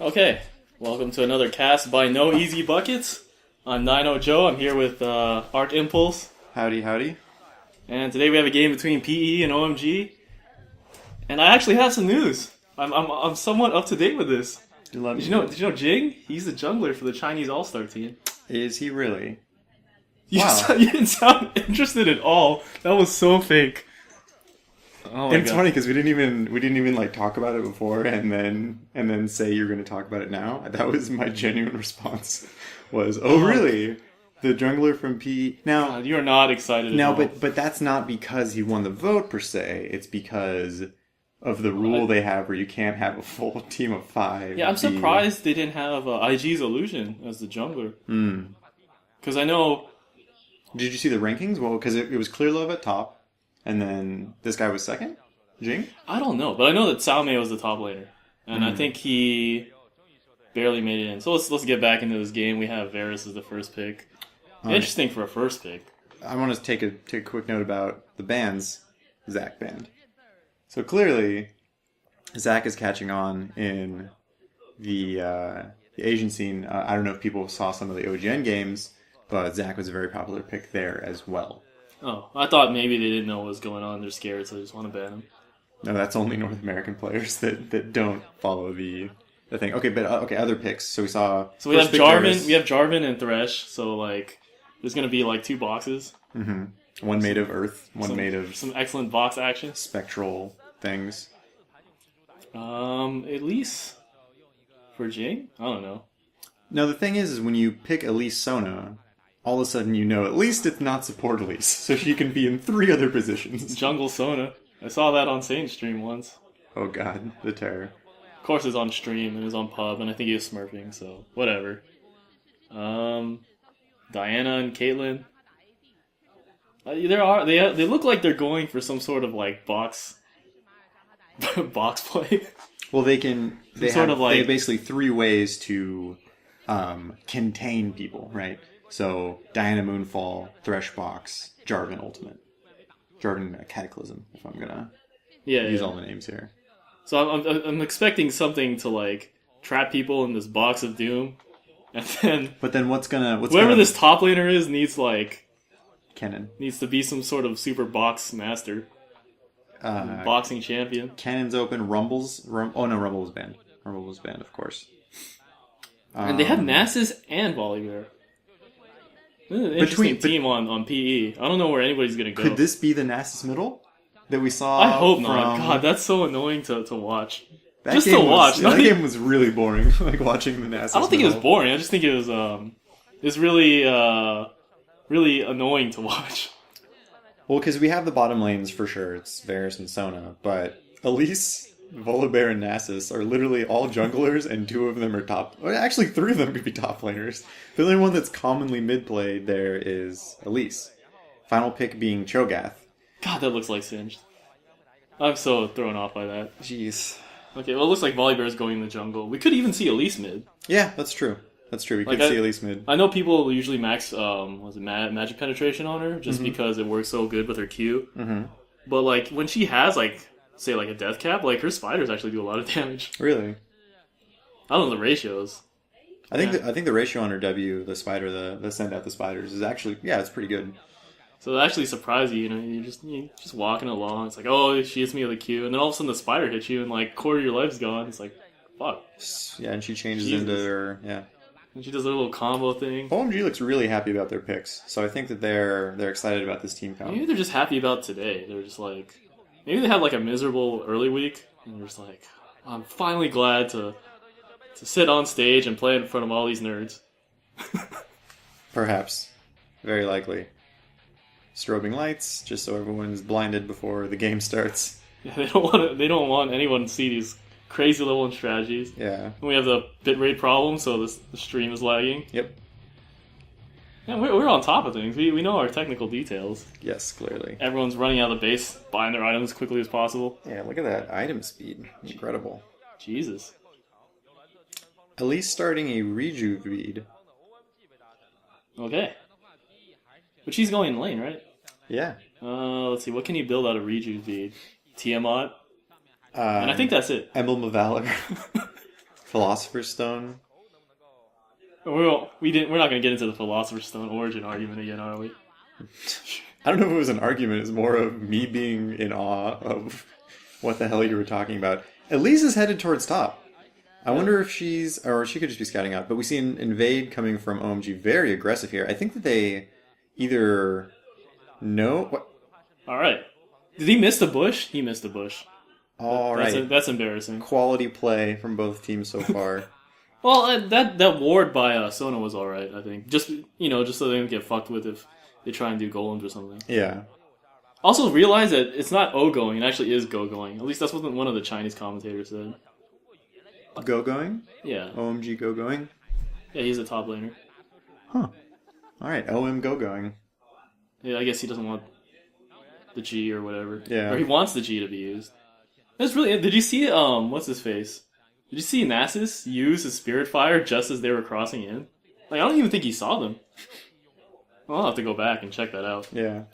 Okay, welcome to another cast by No Easy Buckets. I'm Nino Joe. I'm here with Arc Impulse, Howdy, howdy. and today we have a game between PE and OMG. And I actually have some news. I'm somewhat up to date with this. Did you know Jing? He's the jungler for the Chinese All-Star team. Is he really? You, Wow. you didn't sound interested at all. That was so fake. Oh my It's God. funny because we didn't even like talk about it before, and then say you're going to talk about it now. That was my genuine response. Was really the jungler from PE? Now God, you're not excited at all. but that's not because he won the vote per se. It's because of the rule they have where you can't have a full team of 5. Yeah, I'm surprised they didn't have IG's Illusion as the jungler. Because I know... Did you see the rankings? Well, because it was Clear Love at top. And then this guy was second? Jing? I don't know, but I know that Salme was the top laner. And I think he barely made it in. So let's get back into this game. We have Varus as the first pick. Interesting for a first pick. I want to take a quick note about the bands. Zach band. So clearly, Zach is catching on in the Asian scene. I don't know if people saw some of the OGN games, but Zach was a very popular pick there as well. Oh, I thought maybe they didn't know what was going on. They're scared, so they just want to ban him. No, that's only North American players that don't follow the thing. Okay, but other picks. So we saw. So we have Jarvan. We have Jarvan and Thresh. So like, there's gonna be like 2 boxes. Mm-hmm. One made of earth. One made of some excellent box action. Spectral things. Elise for Jing. I don't know. No, the thing is when you pick Elise Sona, all of a sudden you know at least it's not support Elise, so she can be in 3 other positions. Jungle Sona. I saw that on Saint's stream once. Oh god, the terror. Of course it's on stream and it's on pub, and I think he was smurfing, so whatever. Diana and Caitlyn. They look like they're going for some sort of like box play. Well, they have basically 3 ways to contain people, right? So Diana Moonfall, Thresh Box, Jarvan Ultimate, Jarvan Cataclysm. If I'm gonna use all the names here. So I'm expecting something to like trap people in this box of doom, and then. But then whoever this top laner is needs to be some sort of super box master. Boxing champion. Cannon's open. Rumble was banned. Rumble was banned, of course. And they have Nasus and Volibear. Interesting team on PE. I don't know where anybody's going to go. Could this be the Nasus middle that we saw? I hope not. God, that's so annoying to watch. That game was really boring, like watching the Nasus I don't think middle. it was boring. I just think it was really really annoying to watch. Well, because we have the bottom lanes for sure. It's Varus and Sona. But Elise, Volibear, and Nasus are literally all junglers, and 2 of them are top. Well, actually, 3 of them could be top laners. The only one that's commonly mid-played there is Elise. Final pick being Cho'Gath. God, that looks like singed. I'm so thrown off by that. Jeez. Okay, well, it looks like Volibear's going in the jungle. We could even see Elise mid. Yeah, that's true. We could see Elise mid. I know people usually max magic penetration on her just because it works so good with her Q. Mm-hmm. But like when she has say a death cap, like her spiders actually do a lot of damage. Really? I don't know the ratios. I think the ratio on her W, the spider, the send out the spiders is actually it's pretty good. So it actually surprised you. You're just walking along. It's like, oh, she hits me with a Q, and then all of a sudden the spider hits you, and like quarter of your life's gone. It's like, fuck. Yeah, and she changes into her And she does a little combo thing. OMG looks really happy about their picks, so I think that they're excited about this team count. Maybe they're just happy about today. They're just like, maybe they had like a miserable early week, and they're just like, I'm finally glad to sit on stage and play in front of all these nerds. Perhaps, very likely. Strobing lights, just so everyone's blinded before the game starts. Yeah, they don't want anyone to see these crazy level strategies. Yeah. And we have the bitrate problem, so the stream is lagging. Yep. Yeah, we're on top of things. We know our technical details. Yes, clearly. Everyone's running out of the base, buying their items as quickly as possible. Yeah, look at that item speed. Incredible. Jesus. At least starting a rejuve bead. Okay. But she's going in lane, right? Yeah. Let's see. What can you build out of rejuve bead? Tiamat? And I think that's it. Emblem of Valor. Philosopher's Stone. We're not going to get into the Philosopher's Stone origin argument again, are we? I don't know if it was an argument. It's more of me being in awe of what the hell you were talking about. Elise is headed towards top. I wonder if or she could just be scouting out. But we see an invade coming from OMG, very aggressive here. I think that they either know... What? All right. Did he miss the bush? He missed the bush. All right. That's embarrassing. Quality play from both teams so far. Well, that ward by Sona was all right, I think. Just so they don't get fucked with if they try and do golems or something. Yeah. Also realize that it's not O going, it actually is Go going. At least that's what one of the Chinese commentators said. Go going? Yeah. OMG go going? Yeah, he's a top laner. Huh. Alright, OM go going. Yeah, I guess he doesn't want the G or whatever. Yeah. Or he wants the G to be used. That's really... Did you see, what's his face? Did you see Nasus use his Spirit Fire just as they were crossing in? Like, I don't even think he saw them. I'll have to go back and check that out. Yeah.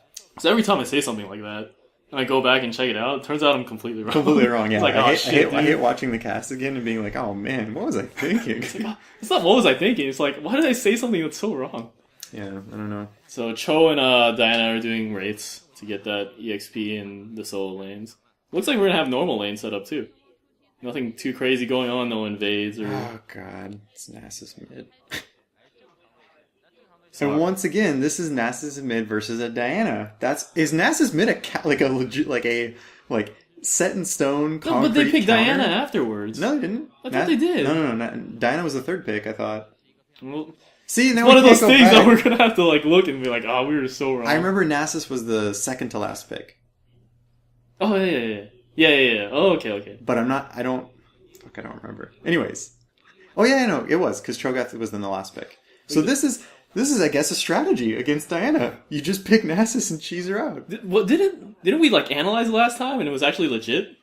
So every time I say something like that, and I go back and check it out, it turns out I'm completely wrong. Completely wrong, yeah. It's like, I hate watching the cast again and being like, oh man, what was I thinking? It's not what was I thinking, it's like, why did I say something that's so wrong? Yeah, I don't know. So Cho and Diana are doing rates to get that EXP in the solo lanes. Looks like we're going to have normal lanes set up too. Nothing too crazy going on, no invades or... Oh god, it's Nasus mid. So once again, this is Nasus mid versus a Diana. Is Nasus mid a set in stone concrete? No, but they picked counter? Diana afterwards. No, they didn't. I thought they did. No. Diana was the third pick, I thought. Well, see, now one we of those can't go things back. that we're gonna have to look and be like, oh, we were so wrong. I remember Nasus was the second to last pick. Oh yeah. Oh, okay. But I don't remember. Anyways. Oh yeah, I know, it was, because Cho'Gath was in the last pick. So this is, I guess, a strategy against Diana. You just pick Nasus and cheese her out. Didn't we analyze it last time and it was actually legit?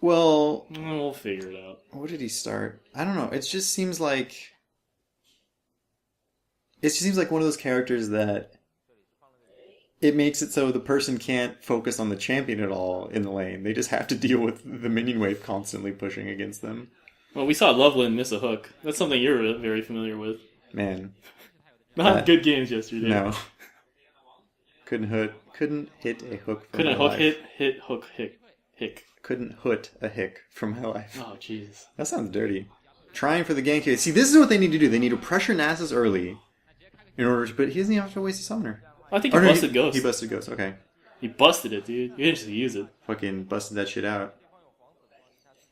Well, we'll figure it out. What did he start? I don't know. It just seems like one of those characters that it makes it so the person can't focus on the champion at all in the lane. They just have to deal with the minion wave constantly pushing against them. Well, we saw Loveland miss a hook. That's something you're very familiar with. Man. Not good games yesterday. No. Couldn't hit a hook from Couldn't my hook life. hit hook hick. Couldn't hoot a hick from my life. Oh, Jesus. That sounds dirty. Trying for the gank here. See, this is what they need to do. They need to pressure Nasus early in order to... But he doesn't even have to waste a summoner. I think he busted Ghost. He busted Ghost, okay. He busted it, dude. You didn't just use it. Fucking busted that shit out.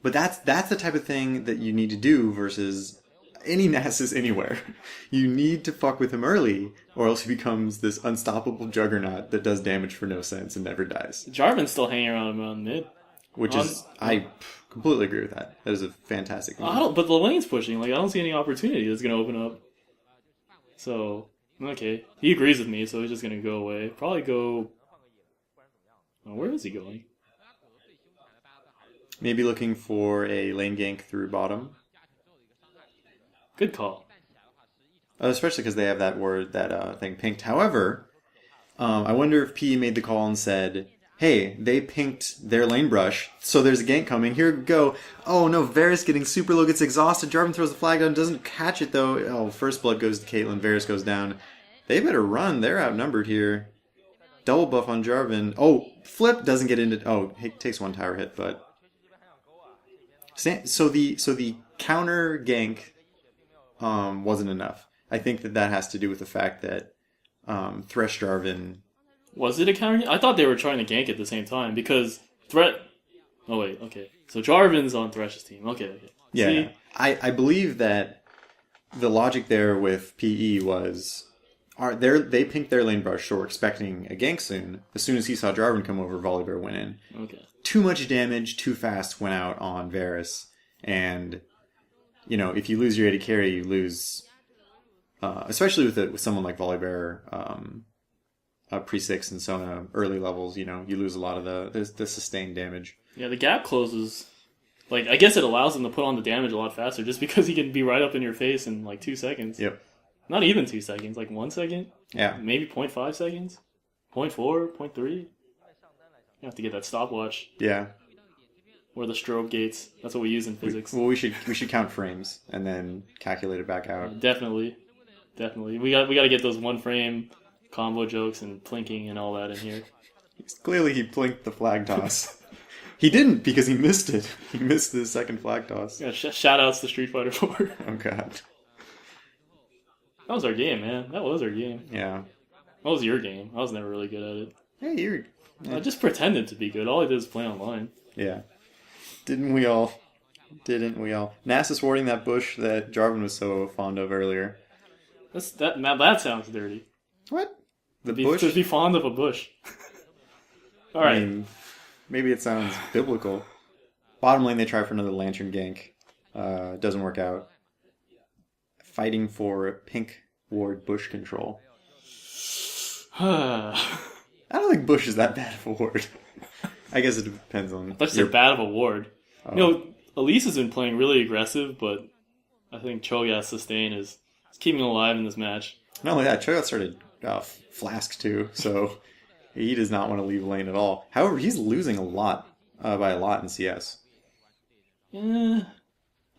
But that's the type of thing that you need to do versus any Nasus anywhere. You need to fuck with him early, or else he becomes this unstoppable juggernaut that does damage for no sense and never dies. Jarvan's still hanging around mid. I completely agree with that. That is a fantastic thing. But the lane's pushing. I don't see any opportunity that's going to open up. So, okay. He agrees with me, so he's just going to go away. Probably go... Oh, where is he going? Maybe looking for a lane gank through bottom. Good call. Especially because they have that thing pinked. However, I wonder if P made the call and said, hey, they pinked their lane brush, so there's a gank coming. Here we go. Oh no, Varus getting super low, gets exhausted. Jarvan throws the flag down, doesn't catch it though. Oh, first blood goes to Caitlyn, Varus goes down. They better run, they're outnumbered here. Double buff on Jarvan. Oh, flip doesn't get into... Oh, he takes one tower hit, but... So the counter gank wasn't enough. I think that has to do with the fact that Thresh Jarvan... Was it a counter? I thought they were trying to gank at the same time because Oh wait, okay. So Jarvan's on Thresh's team. Okay. Yeah, See? I believe that the logic there with PE was they pinked their lane brush, so we're expecting a gank soon. As soon as he saw Jarvan come over, Volibear went in. Okay. Too much damage, too fast went out on Varus, and if you lose your AD carry, you lose. Especially with someone like Volibear. Pre-6 and Sona early levels, you lose a lot of the sustained damage. Yeah, the gap closes. I guess it allows him to put on the damage a lot faster just because he can be right up in your face in 2 seconds. Yep. Not even 2 seconds, 1 second? Yeah. Maybe 0.5 seconds? 0.4, 0.3? You have to get that stopwatch. Yeah. or the strobe gates. That's what we use in physics. Well, we should count frames and then calculate it back out. Definitely. We got to get those one frame combo jokes and plinking and all that in here. Clearly, he plinked the flag toss. He didn't because he missed it. He missed the second flag toss. Yeah, shout outs to Street Fighter 4. Oh god. That was our game, man. That was our game. Yeah. That was your game. I was never really good at it. Hey, you're. I just pretended to be good. All I did was play online. Yeah. Didn't we all? NASA thwarting that bush that Jarvan was so fond of earlier. That sounds dirty. What? The To bush? be fond of a bush. All right. I mean, maybe it sounds biblical. Bottom lane, they try for another lantern gank. Doesn't work out. Fighting for pink ward bush control. I don't think bush is that bad of a ward. I guess it depends on. That's a bad of a ward. Oh. You know, Elise has been playing really aggressive, but I think Cho'Gath's sustain is keeping him alive in this match. Not only that, Cho'Gath started Flask too, so he does not want to leave lane at all. However, he's losing a lot, by a lot in CS. I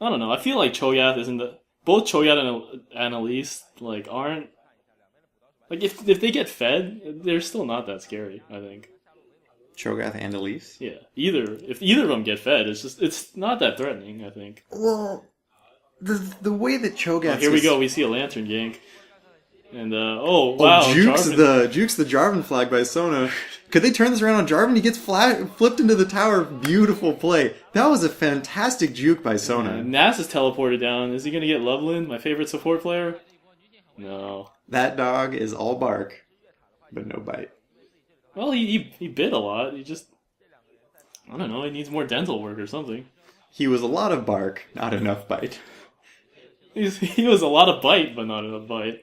don't know. I feel like Cho'Gath isn't the... Both Cho'Gath and Elise, like, aren't... Like, if they get fed, they're still not that scary, I think. Cho'Gath and Elise? Yeah. If either of them get fed, it's not that threatening, I think. Well, the way that Cho'Gath... Here we go, we see a lantern gank. And, wow. Jukes Jarvan. the Jarvan flag by Sona. Could they turn this around on Jarvan? He gets flipped into the tower. Beautiful play. That was a fantastic juke by Sona. Nass is teleported down. Is he going to get Loveland, my favorite support player? No. That dog is all bark, but no bite. Well, he bit a lot. He just... I don't know, he needs more dental work or something. He was a lot of bark, not enough bite. He was a lot of bite, but not enough bite.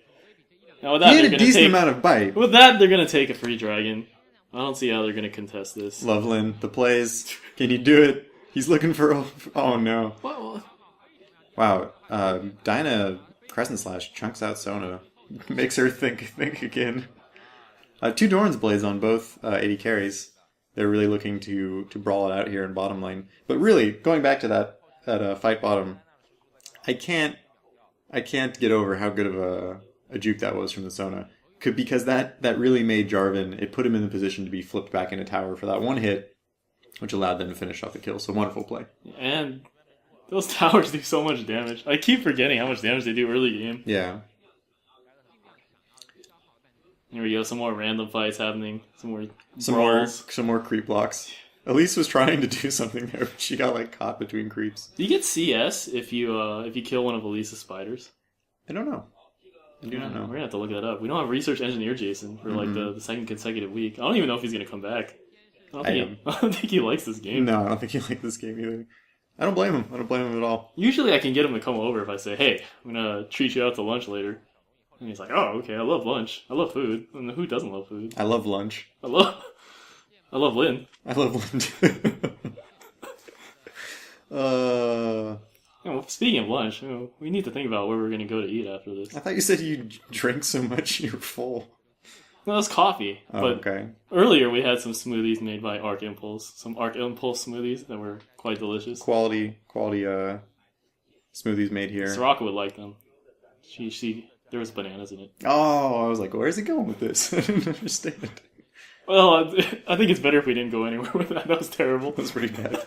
Now with that, He had a decent amount of bite. With that, they're going to take a free dragon. I don't see how they're going to contest this. Loveland, the plays. Can you do it? He's looking for... Oh, no. What? Wow. Dinah Crescent Slash chunks out Sona. Makes her think again. 2 Doran's Blades on both 80 carries. They're really looking to brawl it out here in bottom lane. But really, going back to that fight bottom, I can't get over how good of a juke that was from the Sona. Because that really made Jarvan, it put him in the position to be flipped back into tower for that one hit, which allowed them to finish off the kill. So wonderful play. And those towers do so much damage. I keep forgetting how much damage they do early game. Yeah. Here we go, some more random fights happening. Some more creep blocks. Elise was trying to do something there, but she got caught between creeps. Do you get CS if you kill one of Elise's spiders? I don't know. I do not know. We're gonna have to look that up. We don't have research engineer Jason for the second consecutive week. I don't even know if he's gonna come back. I don't think he likes this game. No, I don't think he likes this game either. I don't blame him. I don't blame him at all. Usually I can get him to come over if I say, hey, I'm gonna treat you out to lunch later. And he's like, oh, okay, I love lunch. I love food. And who doesn't love food? I love lunch. I love Lynn. I love Lynn. Well, speaking of lunch, we need to think about where we're going to go to eat after this. I thought you said you drank so much you were full. No, it's coffee. Oh, but okay. Earlier we had some smoothies made by Arc Impulse. Some Arc Impulse smoothies that were quite delicious. Quality smoothies made here. Soraka would like them. There was bananas in it. Oh, I was like, where's it going with this? I didn't understand. Well, I think it's better if we didn't go anywhere with that. That was terrible. That's pretty bad.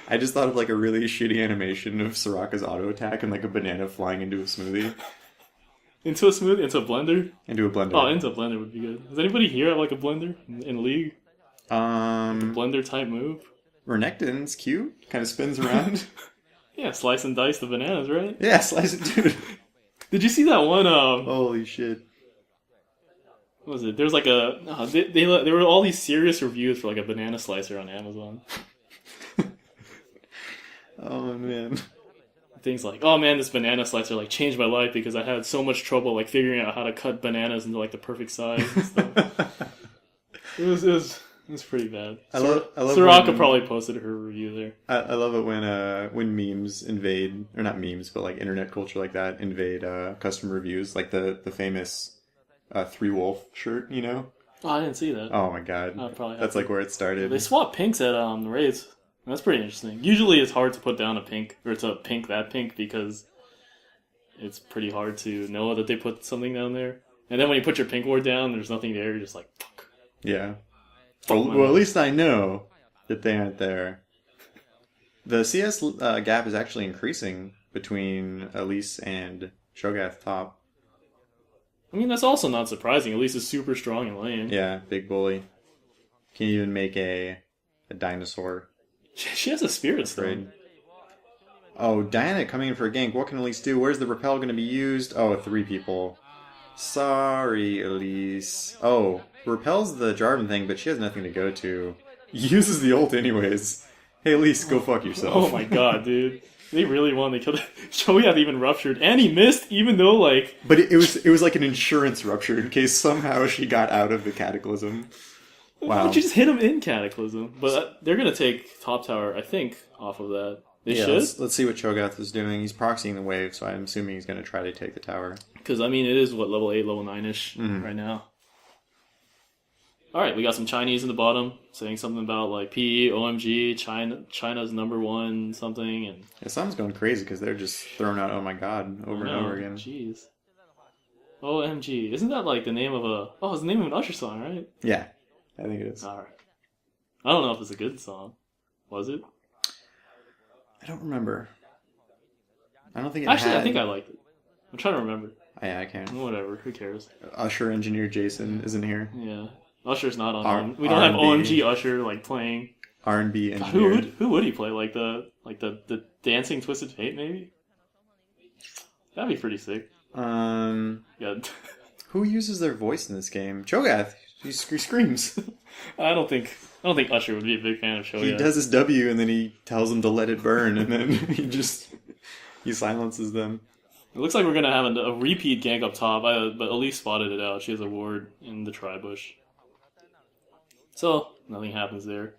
I just thought of a really shitty animation of Soraka's auto attack and a banana flying into a smoothie. Into a smoothie? Into a blender? Into a blender. Oh, into a blender would be good. Does anybody here have a blender in League? Blender type move? Renekton's cute. Kind of spins around. Yeah, slice and dice the bananas, right? Yeah, slice it, dude. Did you see that one? Holy shit. What was it? There was there were all these serious reviews for a banana slicer on Amazon. Oh man. Things like, oh man, this banana slicer changed my life because I had so much trouble figuring out how to cut bananas into the perfect size and stuff. It was pretty bad. I love Soraka probably posted her review there. I love it when memes invade, or not memes, but internet culture like that invade custom reviews, the famous Three Wolf shirt, Oh, I didn't see that. Oh my god. Probably that's where it started. They swapped pinks at the Raids. That's pretty interesting. Usually it's hard to put down a pink, or to pink that pink, because it's pretty hard to know that they put something down there. And then when you put your pink ward down, there's nothing there, you're just like, fuck. Yeah. Fuck Well, at least I know that they aren't there. The CS gap is actually increasing between Elise and Shogath top. I mean, that's also not surprising. Elise is super strong in lane. Yeah, big bully. Can even make a dinosaur. She has a spirit stone. Oh, Diana coming in for a gank. What can Elise do? Where's the repel going to be used? Oh, 3 people. Sorry, Elise. Oh, repels the Jarvan thing, but she has nothing to go to. Uses the ult anyways. Hey, Elise, go fuck yourself. Oh my god, dude. They really wanted to kill the Shoyath even ruptured, and he missed, even though, like... But it was like an insurance rupture in case somehow she got out of the Cataclysm. Why Wow. don't you just hit him in Cataclysm? But they're going to take top tower, I think, off of that. They should? Let's see what Cho'Gath is doing. He's proxying the wave, so I'm assuming he's going to try to take the tower. Because, I mean, it is, what, level 8, level 9-ish right now. Alright, we got some Chinese in the bottom saying something about, like, PE, OMG, China's #1 something, and... Yeah, someone's going crazy because they're just throwing out, oh my god, over and over again. Jeez. OMG. Isn't that, like, the name of a... Oh, it's the name of an Usher song, right? Yeah, I think it is. Alright. I don't know if it's a good song. Was it? I don't remember. I don't think it Actually, had... I think I liked it. I'm trying to remember. Yeah, I can't. Whatever, who cares? Usher engineer Jason isn't here. Yeah. Usher's not on. R- we don't have R&B. OMG Usher like playing. R&B God, engineer. who would he play? Like the dancing Twisted Fate maybe? That'd be pretty sick. Yeah. Who uses their voice in this game? Cho'Gath. He screams. I don't think Usher would be a big fan of Shoya. He does his W and then he tells them to let it burn and then he silences them. It looks like we're gonna have a repeat gank up top, but Elise spotted it out. She has a ward in the tri-bush. So, nothing happens there.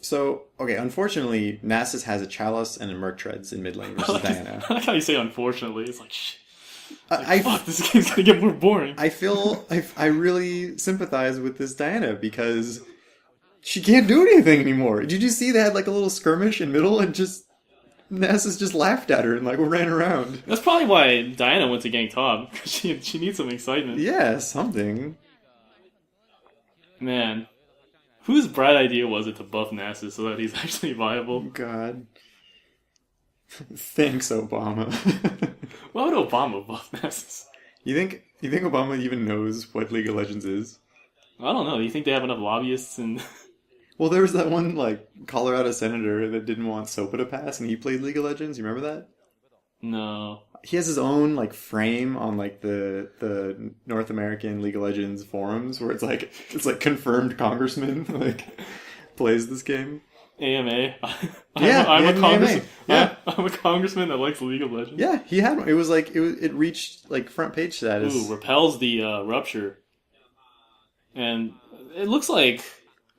So, okay, unfortunately, Nasus has a Chalice and a Merc Treads in mid lane versus Diana. I like how you say unfortunately. It's like, shit. Fuck, This game's gonna get more boring. I really sympathize with this Diana because she can't do anything anymore. Did you see they had like a little skirmish in middle and just Nasus just laughed at her and like ran around? That's probably why Diana went to gank top, because she needs some excitement. Yeah, something. Man. Whose bright idea was it to buff Nasus so that he's actually viable? God. Thanks, Obama. Why would Obama buff Nasus? You think Obama even knows what League of Legends is? I don't know. Do you think they have enough lobbyists and... Well, there was that one, like, Colorado senator that didn't want SOPA to pass, and he played League of Legends. You remember that? No. He has his own, like, frame on, like, the North American League of Legends forums, where it's like confirmed congressman, like, plays this game. AMA. I'm a congressman. Yeah. I'm a congressman that likes League of Legends. Yeah, he had one. It was like, it reached, like, front page status. Ooh, repels the rupture. And it looks like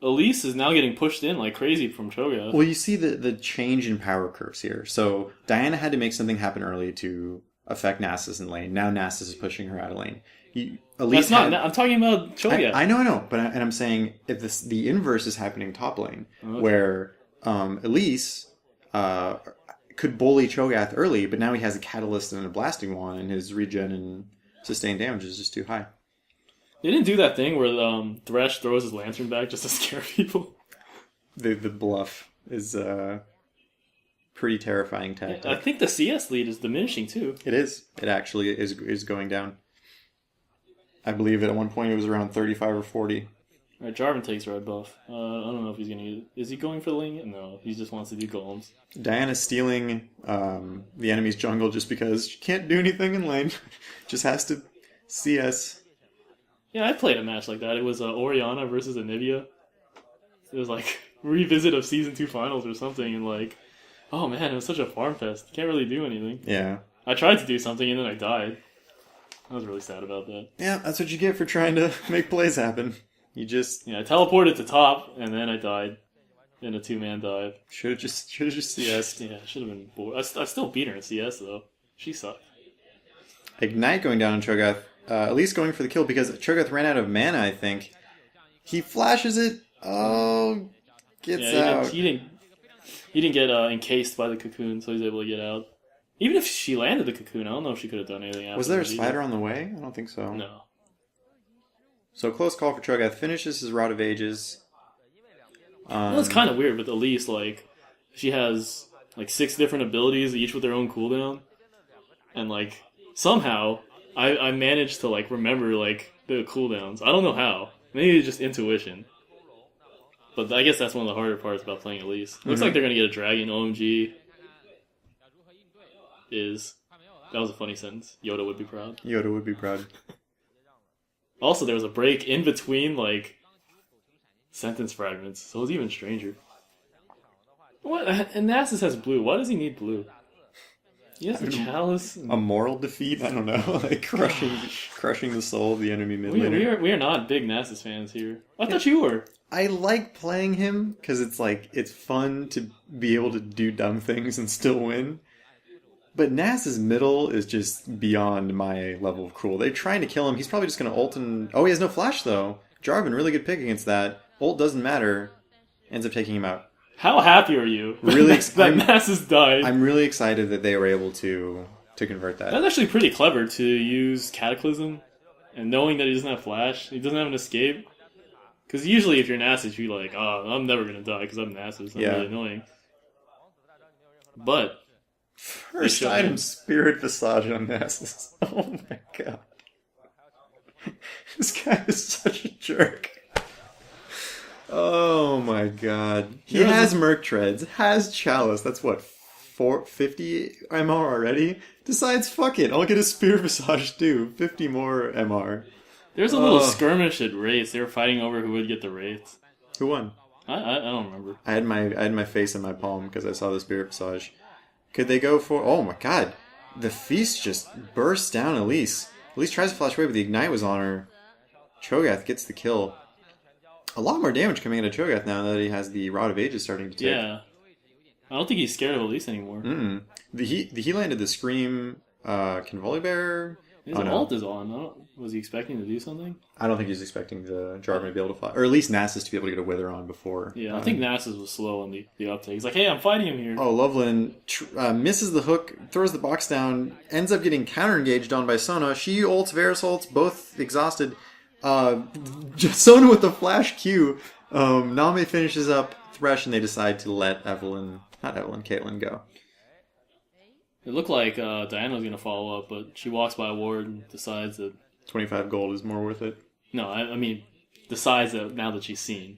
Elise is now getting pushed in like crazy from Cho'Gath. Well, you see the change in power curves here. So Diana had to make something happen early to affect Nasus in lane. Now Nasus is pushing her out of lane. That's not. I'm talking about Cho'Gath. I know. But I'm saying if the inverse is happening top lane, where Elise could bully Cho'Gath early, but now he has a catalyst and a blasting one, and his regen and sustained damage is just too high. They didn't do that thing where Thresh throws his lantern back just to scare people. The bluff is pretty terrifying tactic. I think the CS lead is diminishing too. It is. It actually is going down. I believe at one point it was around 35 or 40. Alright, Jarvan takes red buff. I don't know if he's going to use it. Is he going for the lane yet? No, he just wants to do golems. Diana's stealing the enemy's jungle just because she can't do anything in lane. Just has to CS. Yeah, I played a match like that. It was Orianna versus Anivia. It was like revisit of Season 2 finals or something, and like, oh man, it was such a farm fest. Can't really do anything. Yeah. I tried to do something and then I died. I was really sad about that. Yeah, that's what you get for trying to make plays happen. You just... Yeah, I teleported to top, and then I died in a 2-man dive. Should have just CS'd. Yeah, should have been bored. I still beat her in CS, though. She sucked. Ignite going down on Cho'Gath. At least going for the kill because Cho'Gath ran out of mana, I think. He flashes it. Oh, gets out. He didn't. He didn't get encased by the cocoon, so he's able to get out. Even if she landed the cocoon, I don't know if she could have done anything after. Was there a spider on the way? I don't think so. No. So close call for Cho'Gath. Finishes his Rod of Ages. Well, it's kind of weird, but at least, like, she has, like, 6 different abilities, each with their own cooldown. And, like, somehow, I managed to, like, remember, like, the cooldowns. I don't know how. Maybe it's just intuition. But I guess that's one of the harder parts about playing Elise. Looks like they're going to get a dragon. OMG is... That was a funny sentence. Yoda would be proud. Yoda would be proud. Also, there was a break in between, like, sentence fragments, so it was even stranger. What? And Nasus has blue. Why does he need blue? He has a chalice. A moral defeat? I don't know. Like, crushing the soul of the enemy mid laner. We are not big Nasus fans here. I thought you were. I like playing him because it's fun to be able to do dumb things and still win. But Nasus middle is just beyond my level of cruel. They're trying to kill him. He's probably just going to ult and... Oh, he has no flash, though. Jarvan, really good pick against that. Ult doesn't matter. Ends up taking him out. How happy are you really that Nasus died? I'm really excited that they were able to convert that. That's actually pretty clever to use Cataclysm. And knowing that he doesn't have flash, he doesn't have an escape. Because usually if you're Nasus, you're like, oh, I'm never going to die because I'm Nasus. I'm really annoying. But... First item, Spirit Visage on Nasus. Oh my god. This guy is such a jerk. Oh my god. He has Merc Treads, has Chalice, that's what, 50 MR already? Decides, fuck it, I'll get a Spirit Visage too. 50 more MR. There's a little skirmish at Wraiths. They were fighting over who would get the Wraiths. Who won? I don't remember. I had my face in my palm because I saw the Spirit Visage. Could they go for... Oh my god. The Feast just bursts down Elise. Elise tries to flash away, but the Ignite was on her. Cho'Gath gets the kill. A lot more damage coming out of Cho'Gath now that he has the Rod of Ages starting to take. Yeah. I don't think he's scared of Elise anymore. He landed the Scream Convolibear. His ult is on. Was he expecting to do something? I don't think he's expecting the Jarvan to be able to fly. Or at least Nasus to be able to get a Wither on before. Yeah, I think Nasus was slow on the uptake. He's like, hey, I'm fighting him here. Oh, Loveland misses the hook, throws the box down, ends up getting counter-engaged on by Sona. She ults, Varus ults, both exhausted. Sona with the flash Q. Name finishes up Thresh, and they decide to let Caitlyn go. It looked like Diana was going to follow up, but she walks by a ward and decides that... 25 gold is more worth it. No, I mean, decides that now that she's seen,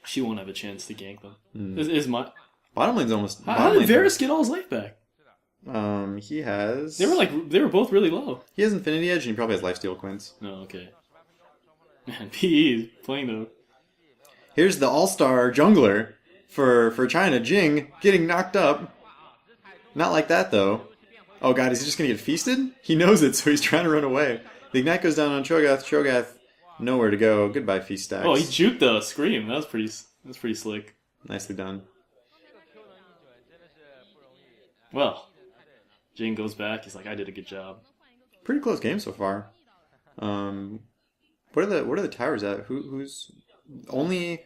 she won't have a chance to gank them. Is my... Bottom lane's almost... How did Varus get all his life back? He has... They were both really low. He has Infinity Edge, and he probably has Lifesteal Quints. Oh, okay. Man, PE is playing though. Here's the all-star jungler for China, Jing, getting knocked up. Not like that, though. Oh god, is he just going to get feasted? He knows it, so he's trying to run away. The Ignite goes down on Cho'Gath. Cho'Gath, nowhere to go. Goodbye, Feast Stacks. Oh, he juked the Scream. That was pretty slick. Nicely done. Well, Jing goes back. He's like, I did a good job. Pretty close game so far. What are the towers at? Who's only?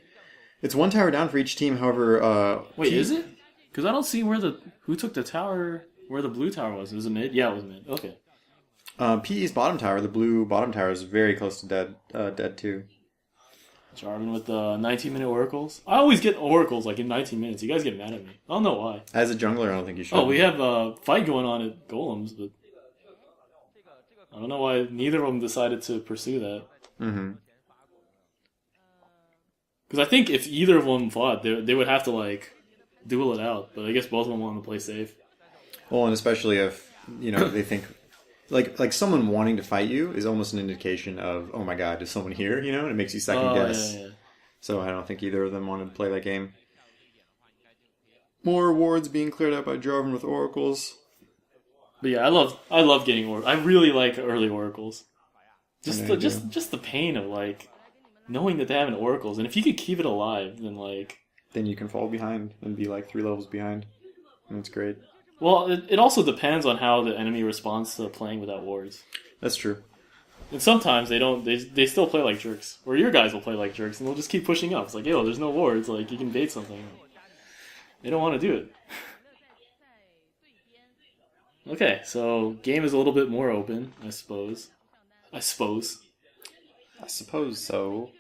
It's one tower down for each team. However, wait, is it? Because I don't see who took the tower. Where the blue tower was. Was it mid? Yeah, it was mid. Okay. PE's bottom tower, the blue bottom tower, is very close to dead too. Jarvan with the 19-minute oracles. I always get oracles like in 19 minutes. You guys get mad at me. I don't know why. As a jungler, I don't think you should. Oh, we have a fight going on at Golems, but I don't know why neither of them decided to pursue that. Mm-hmm. Because I think if either of them fought, they would have to like duel it out. But I guess both of them wanted to play safe. Well, and especially if they think like someone wanting to fight you is almost an indication of, oh my god, is someone here? And it makes you second guess. Yeah. So I don't think either of them wanted to play that game. More wards being cleared out by Jarvan with oracles. But yeah, I love getting oracles. I really like early oracles. Just the pain of like knowing that they have an oracles, and if you could keep it alive, then you can fall behind and be like 3 levels behind, and it's great. Well, it also depends on how the enemy responds to playing without wards. That's true. And sometimes they don't. They still play like jerks. Or your guys will play like jerks, and they'll just keep pushing up. It's like, yo, there's no wards. Like, you can bait something. They don't want to do it. Okay, so game is a little bit more open, I suppose. I suppose. So.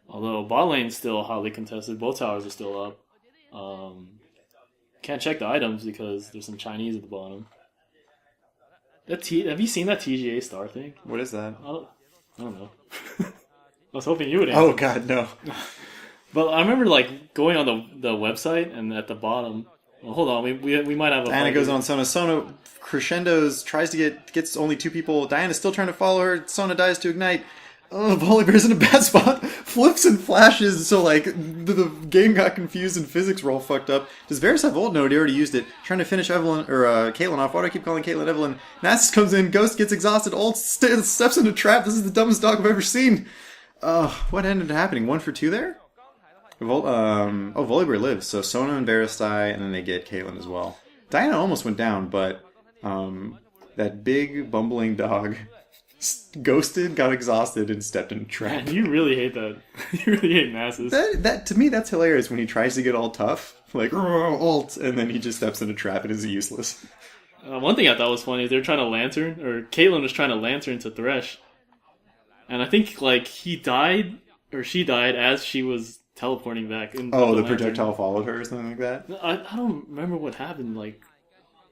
Although bot lane's still hotly contested, both towers are still up. Can't check the items because there's some Chinese at the bottom. Have you seen that TGA star thing? What is that? I don't know. I was hoping you would answer. Oh God, no. But I remember like going on the website and at the bottom. Well, hold on, we might have a. Diana goes on Sona. Sona crescendos, tries to gets only 2 people. Diana's still trying to follow her. Sona dies to ignite. Oh, Volibear's in a bad spot. Flips and flashes, so like the game got confused and physics were all fucked up. Does Varus have ult? No, he already used it. Trying to finish Evelyn or Caitlyn off. Why do I keep calling Caitlyn Evelyn? Nasus comes in. Ghost gets exhausted. Ult steps in a trap. This is the dumbest dog I've ever seen. What ended up happening? 1 for 2 there. Volibear lives. So Sona and Varus die, and then they get Caitlyn as well. Diana almost went down, but that big bumbling dog ghosted, got exhausted, and stepped in a trap. Man, you really hate that. You really hate Nasus. That to me, that's hilarious when he tries to get all tough, like ult, and then he just steps in a trap and is useless. One thing I thought was funny is they were trying to lantern, or Caitlyn was trying to lantern to Thresh, and I think like he died or she died as she was teleporting back. The projectile followed her or something like that. I don't remember what happened like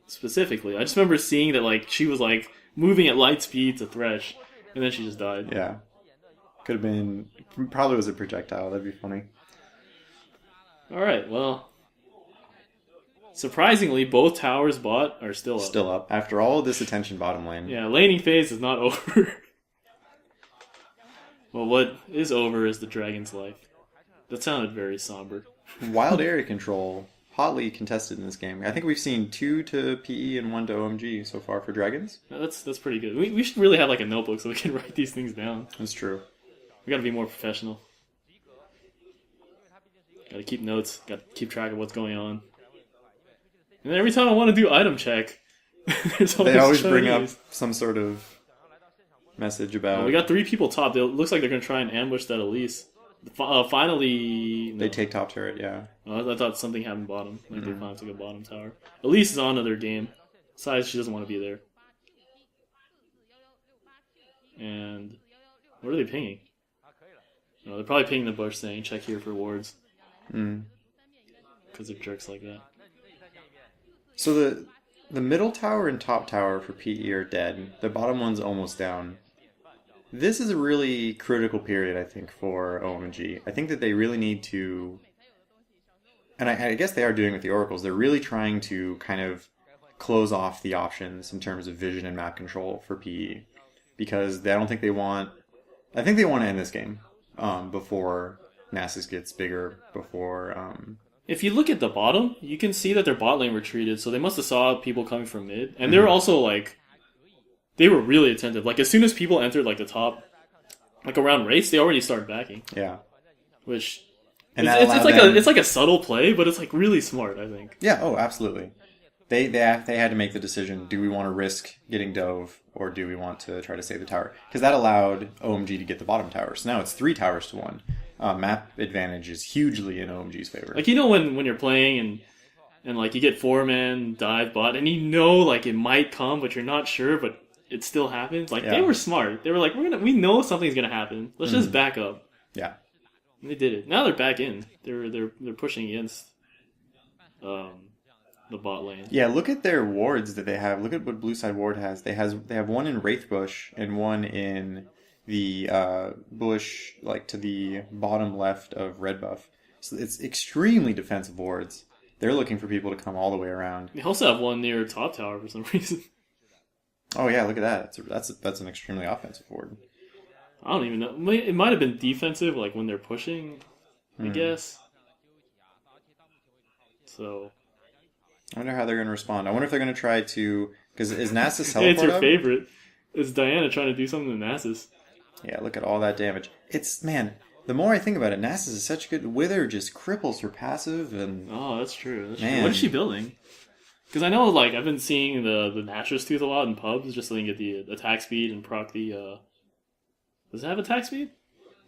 specifically. I just remember seeing that like she was like moving at light speed to Thresh, and then she just died. Yeah. Could have been... Probably was a projectile. That'd be funny. Alright, well... Surprisingly, both towers bot are still up. Still up. After all of this attention bottom lane. Yeah, laning phase is not over. Well, what is over is the dragon's life. That sounded very somber. Wild area control... Hotly contested in this game. I think we've seen 2 to PE and 1 to OMG so far for Dragons. That's pretty good. We should really have like a notebook so we can write these things down. That's true. We gotta be more professional. Gotta keep notes. Gotta keep track of what's going on. And every time I want to do item check, they always bring up some sort of message about... we got 3 people top. It looks like they're gonna try and ambush that Elise. Finally... No. They take top turret, yeah. I thought something happened bottom. Like they finally took a bottom tower. Elise is on to their game. Besides, she doesn't want to be there. And... What are they pinging? No, they're probably pinging the bush saying, check here for wards. Because they're jerks like that. So the middle tower and top tower for PE are dead. The bottom one's almost down. This is a really critical period, I think, for OMG. I think that they really need to... And I guess they are doing with the Oracles. They're really trying to kind of close off the options in terms of vision and map control for PE. Because I don't think they want... I think they want to end this game before Nasus gets bigger, before... If you look at the bottom, you can see that their bot lane retreated, so they must have saw people coming from mid. And they were also, like... They were really attentive. Like, as soon as people entered, like, the top... Like, around race, they already started backing. Yeah. Which... And it's like a subtle play, but it's, like, really smart, I think. Yeah, oh, absolutely. They had to make the decision, do we want to risk getting Dove, or do we want to try to save the tower? Because that allowed OMG to get the bottom tower. So now it's 3 towers to 1. Map advantage is hugely in OMG's favor. Like, you know when you're playing and like, you get 4-man dive bot, and you know, like, it might come, but you're not sure, but it still happens? Like, they were smart. They were like, we know something's gonna happen. Let's just back up. Yeah. And they did it. Now they're back in. They're pushing against the bot lane. Yeah, look at their wards that they have. Look at what Blue Side Ward has. They have one in Wraithbush and one in the bush, like to the bottom left of Red Buff. So it's extremely defensive wards. They're looking for people to come all the way around. They also have one near top tower for some reason. Oh yeah, look at that. That's an extremely offensive ward. I don't even know. It might have been defensive, like when they're pushing, I guess. So... I wonder how they're going to respond. I wonder if they're going to try to... Because is Nasus teleport it's your up? favorite. It's Diana trying to do something to Nasus. Yeah, look at all that damage. Man, the more I think about it, Nasus is such a good... Wither just cripples her passive and... Oh, that's true. That's true. What is she building? Because I know, like, I've been seeing the Naturous Tooth a lot in pubs, just so they can get the attack speed and proc the... Does it have attack speed?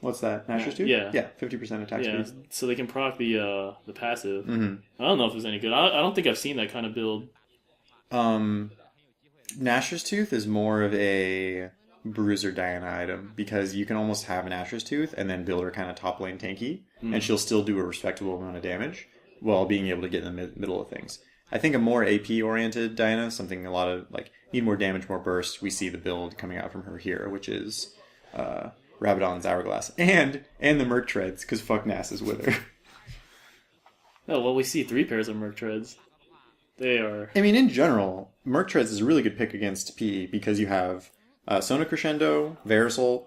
What's that? Nashor's Tooth? Yeah. Yeah, 50% attack Yeah, speed. so they can proc the passive. Mm-hmm. I don't know if there's any good. I don't think I've seen that kind of build. Nashor's Tooth is more of a Bruiser Diana item because you can almost have an Nashor's Tooth and then build her kind of top lane tanky, and she'll still do a respectable amount of damage while being able to get in the middle of things. I think a more AP oriented Diana, something a lot of like need more damage, more burst. We see the build coming out from her here, which is Rabadon's Hourglass and the Merc Treads because fuck Nasus with her. Oh well, we see 3 pairs of Merc Treads. They are. I mean, in general, Merc Treads is a really good pick against PE because you have Sona Crescendo, Verisol,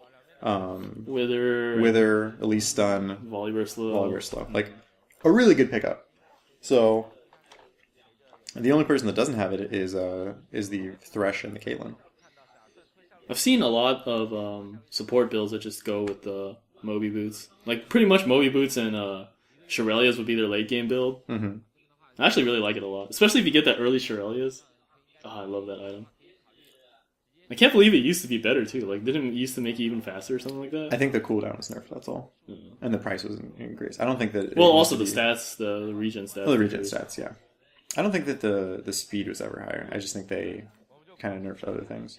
Wither, Elise Stun, Volibear Slow. Like, a really good pickup. So, the only person that doesn't have it is the Thresh and the Caitlyn. I've seen a lot of support builds that just go with the Moby Boots. Like, pretty much Moby Boots and Shirelias would be their late game build. Mm-hmm. I actually really like it a lot. Especially if you get that early Shirelias. Oh, I love that item. I can't believe it used to be better, too. Like, didn't it used to make it even faster or something like that? I think the cooldown was nerfed, that's all. Mm-hmm. And the price was increased. I don't think that... Well, also the stats, the regen stats. Oh, the regen stats, yeah. I don't think that the speed was ever higher. I just think they kind of nerfed other things.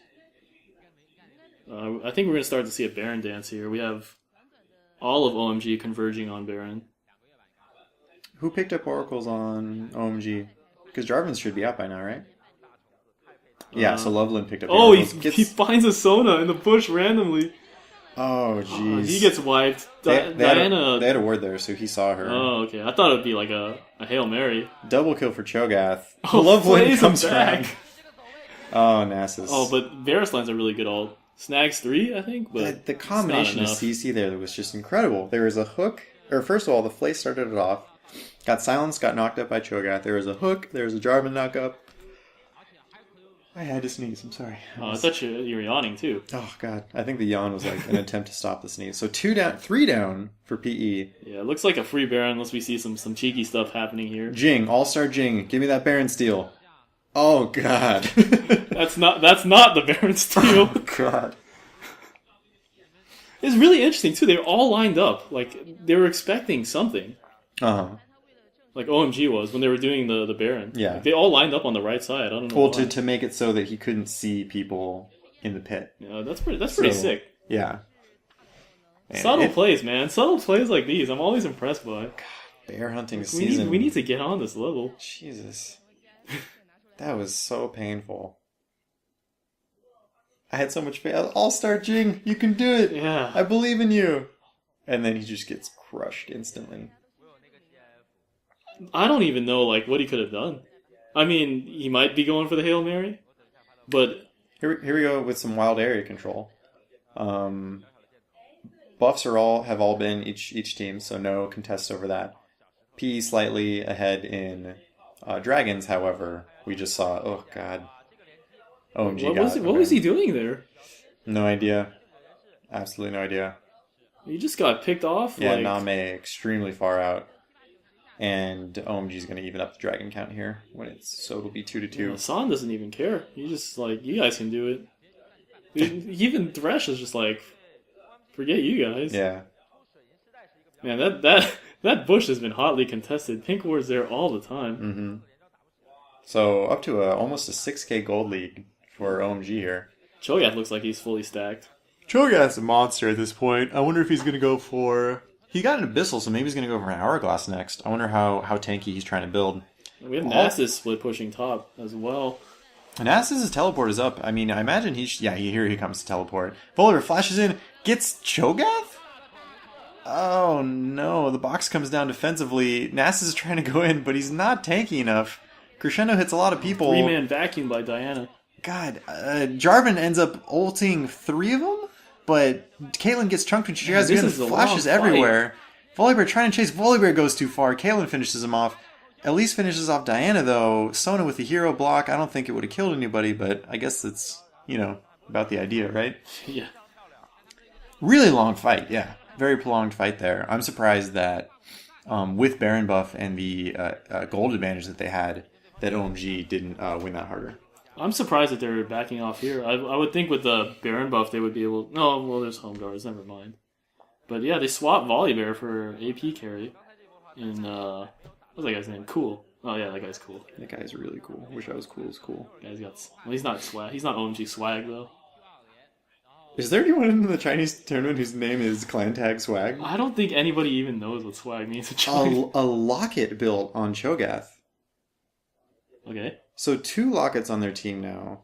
I think we're going to start to see a Baron dance here. We have all of OMG converging on Baron. Who picked up Oracles on OMG? Because Jarvan's should be out by now, right? Yeah, so Loveland picked up the Oracles. He finds a Sona in the bush randomly. Oh, jeez. He gets wiped. Diana... They had a ward there, so he saw her. Oh, okay. I thought it would be like a Hail Mary. Double kill for Cho'Gath. Oh, Loveland comes back. back. Oh, Nasus. Oh, but Varusline's a really good ult. Snags 3, I think, but the combination of CC there was just incredible. There was a hook, or first of all, the Flace started it off. Got silenced, got knocked up by Cho'Gath. There was a hook, there was a Jarvan knock up. I had to sneeze, I'm sorry. I thought you were yawning too. Oh, God. I think the yawn was like an attempt to stop the sneeze. So 3 down for PE. Yeah, it looks like a free Baron unless we see some cheeky stuff happening here. Jing, All-Star Jing. Give me that Baron steal. Oh, God. That's not the Baron steal. Oh, God. It's really interesting, too. They were all lined up. Like, they were expecting something. Uh-huh. Like OMG was when they were doing the Baron. Yeah. Like, they all lined up on the right side. I don't know Well, why. to make it so that he couldn't see people in the pit. Yeah, that's pretty sick. Yeah. Man, Subtle plays, man. Subtle plays like these, I'm always impressed by. God, bear hunting season. We need to get on this level. Jesus. That was so painful. I had so much faith. All-Star Jing, you can do it. Yeah. I believe in you. And then he just gets crushed instantly. I don't even know like what he could have done. I mean, he might be going for the Hail Mary, but Here we go with some wild area control. Buffs have all been each team, so no contests over that. PE slightly ahead in Dragons, however, we just saw. Oh God, OMG! What was he doing there? No idea. Absolutely no idea. He just got picked off. Yeah, like... Name extremely far out. And OMG is going to even up the dragon count here so it'll be 2-2. Yeah, San doesn't even care. He just like, you guys can do it. Even Thresh is just like, forget you guys. Yeah. Man, that bush has been hotly contested. Pink Ward's there all the time. Mm-hmm. So up to almost a 6k gold lead for OMG here. Cho'Gath looks like he's fully stacked. Cho'Gath's a monster at this point. I wonder if he's going to go for... He got an Abyssal, so maybe he's going to go for an Hourglass next. I wonder how tanky he's trying to build. We have Nasus split pushing top as well. Nasus' teleport is up. I mean, I imagine here he comes to teleport. Volibear flashes in, gets Cho'Gath? Oh no, the box comes down defensively. Nasus is trying to go in, but he's not tanky enough. Crescendo hits a lot of people. 3-man vacuum by Diana. God, Jarvan ends up ulting 3 of them? But Caitlyn gets chunked when she tries to get flashes everywhere. Volibear trying to chase. Volibear goes too far. Caitlyn finishes him off. Elise finishes off Diana, though. Sona with the hero block. I don't think it would have killed anybody, but I guess it's, about the idea, right? Yeah. Really long fight, yeah. Very prolonged fight there. I'm surprised that with Baron buff and the gold advantage that they had, that OMG didn't win that harder. I'm surprised that they're backing off here. I would think with the Baron buff they would be able... No, well, there's home guards. Never mind. But yeah, they swapped Volibear for AP carry. And what's that guy's name? Cool. Oh yeah, that guy's cool. That guy's really cool. Wish I was cool as cool. Guy's got. Well, he's not swag. He's not OMG swag though. Is there anyone in the Chinese tournament whose name is Clan Tag Swag? I don't think anybody even knows what swag means in China. A locket built on Cho'Gath. Okay. So 2 lockets on their team now.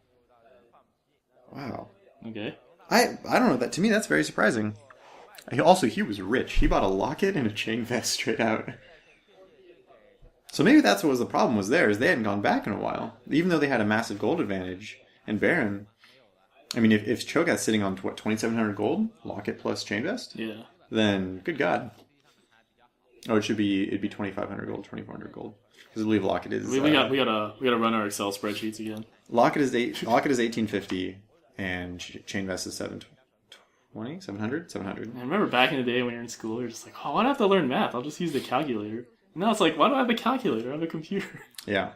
Wow. Okay. I don't know. That to me, that's very surprising. He was rich. He bought a locket and a chain vest straight out. So maybe that's what was the problem was there, is they hadn't gone back in a while. Even though they had a massive gold advantage. And Baron, I mean, if Cho'Gath's sitting on, what, 2,700 gold? Locket plus chain vest? Yeah. Then, good God. Oh, it'd be 2,500 gold, 2,400 gold. Because I believe Locket is... We gotta run our Excel spreadsheets again. Locket is 1,850, and chain vest is 720? 700? 700. I remember back in the day when you were in school, you're just like, oh, why do I have to learn math? I'll just use the calculator. And now it's like, why do I have a calculator? I have a computer. Yeah.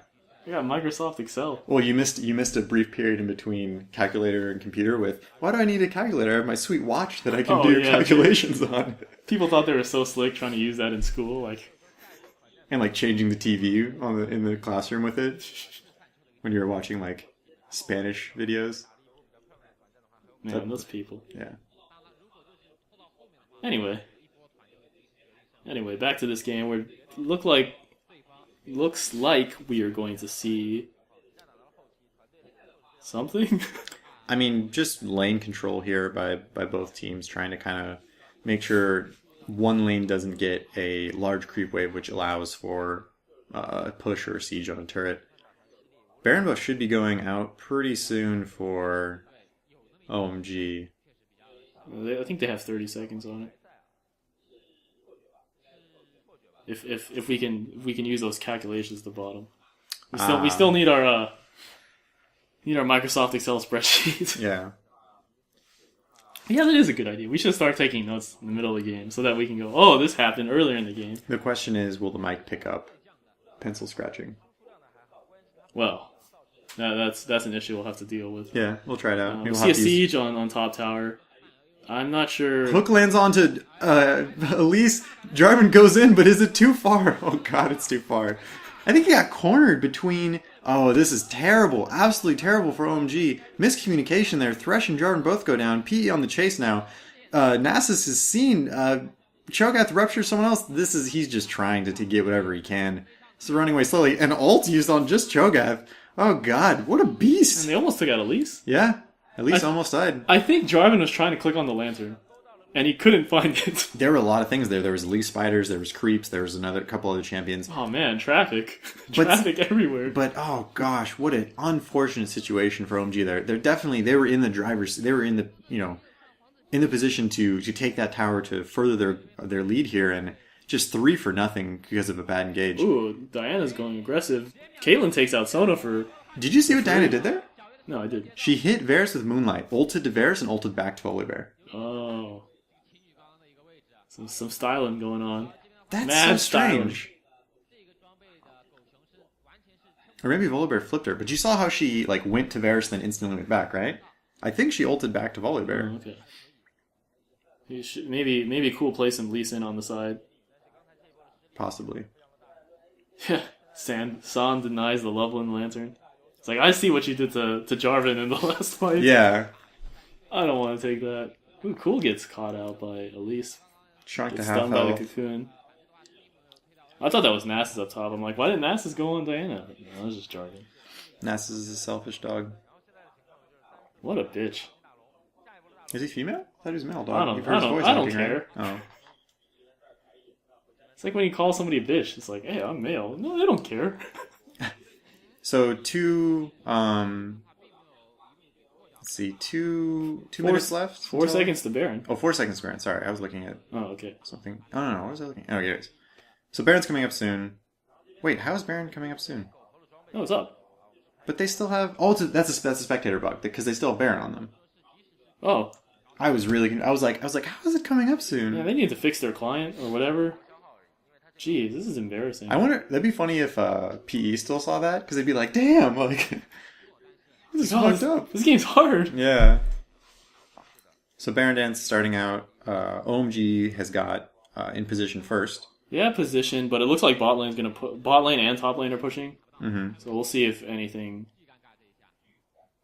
I got Microsoft Excel. Well, you missed a brief period in between calculator and computer with, why do I need a calculator? I have my sweet watch that I can do calculations on. People thought they were so slick trying to use that in school, like... And like changing the TV in the classroom with it when you were watching like Spanish videos. Man, those people. Yeah. Anyway, back to this game where looks like we are going to see something. I mean, just lane control here by both teams, trying to kind of make sure one lane doesn't get a large creep wave, which allows for a push or a siege on a turret. Baron buff should be going out pretty soon for OMG. I think they have 30 seconds on it. If we can use those calculations at the bottom. We still need our Microsoft Excel spreadsheet. Yeah. Yeah, that is a good idea. We should start taking notes in the middle of the game so that we can go, oh, this happened earlier in the game. The question is, will the mic pick up pencil scratching? Well, that's an issue we'll have to deal with. Yeah, we'll try it out. We'll see a siege on top tower. I'm not sure. Hook lands onto Elise. Jarvan goes in, but is it too far? Oh god, it's too far. I think he got cornered between... Oh, this is terrible. Absolutely terrible for OMG. Miscommunication there. Thresh and Jarvan both go down. PE on the chase now. Nasus is seen. Cho'Gath ruptures someone else. He's just trying to get whatever he can. So running away slowly. And ult used on just Cho'Gath. Oh god, what a beast. And they almost took out Elise. Yeah, Elise almost died. I think Jarvan was trying to click on the lantern. And he couldn't find it. There were a lot of things there. There was Elise spiders, there was creeps, there was another couple other champions. Oh man, traffic. Traffic everywhere. But oh gosh, what an unfortunate situation for OMG there. They were in the driver's, they were in the, in the position to take that tower to further their lead here, and just 3 for nothing because of a bad engage. Ooh, Diana's going aggressive. Caitlyn takes out Sona for... Did you see what Diana did there? No, I didn't. She hit Varus with Moonlight, ulted to Varus, and ulted back to Volibear. Oh. Some styling going on. That's Mad so strange. Or maybe Volibear flipped her, but you saw how she went to Varus and then instantly went back, right? I think she ulted back to Volibear. Oh, okay. Maybe cool play some Lee Sin on the side. Possibly. Yeah. San denies the Loveland Lantern. It's like, I see what you did to Jarvan in the last fight. Yeah. I don't want to take that. Ooh, Cool gets caught out by Elise. Shrunk to Gets half stunned by the health. cocoon. I thought that was Nasus up top. I'm like, why didn't Nasus go on Diana? No, it was just Jarvan. Nasus is a selfish dog. What a bitch. Is he female? I thought he was male dog. I don't You've heard his voice acting, care. Right? Oh. It's like when you call somebody a bitch. It's like, hey, I'm male. No, they don't care. So two minutes left. 4 seconds to Baron. Oh, 4 seconds to Baron. Sorry, I was looking at Oh, okay. something. Oh no, what was I looking at? Oh, yes. So Baron's coming up soon. Wait, how is Baron coming up soon? Oh, it's up. But they still have... Oh, that's a spectator bug, because they still have Baron on them. Oh. I was like, how is it coming up soon? Yeah, they need to fix their client or whatever. Jeez, this is embarrassing. I wonder, that'd be funny if PE still saw that, because they'd be like, damn, this is fucked up. This game's hard. Yeah. So Baron Dance starting out. OMG has got in position first. Yeah, position, but it looks like bot lane and top lane are pushing. Mm-hmm. So we'll see if anything